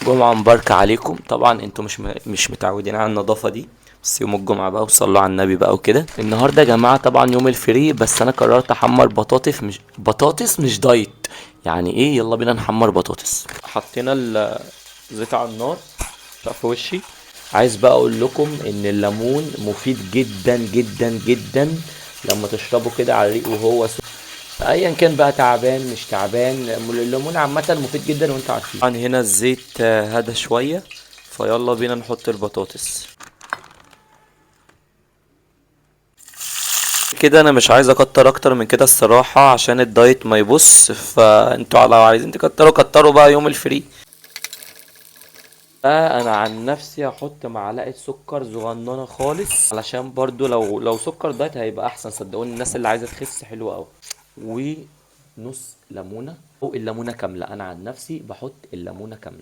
جمعة مباركة عليكم. طبعا انتوا مش متعودين على النظافة دي، بس يوم الجمعة بقى وصلوا على النبي بقى وكده. النهاردة يا جماعة طبعا يوم الفري، بس انا قررت احمر بطاطس مش دايت. يعني ايه؟ يلا بينا نحمر بطاطس. حطينا الزيت على النار، شاف وشي. عايز بقى اقول لكم ان الليمون مفيد جدا جدا جدا لما تشربه كده على الريق وهو سخن. ايا كان بقى تعبان مش تعبان، الليمون عامه مفيد جدا وانتوا عارفين. طبعا هنا الزيت هدى شويه، فيلا بينا نحط البطاطس. كده انا مش عايز اكتر اكتر من كده الصراحه عشان الدايت ما يبص، فانتوا لو عايزين تكتروا كتروا بقى يوم الفري. انا عن نفسي هحط معلقه سكر صغننه خالص، علشان برضو لو سكر دايت هيبقى احسن. صدقوني الناس اللي عايزه تخس حلوه قوي. ونص ليمونه او الليمونه كامله، انا عن نفسي بحط الليمونه كامله.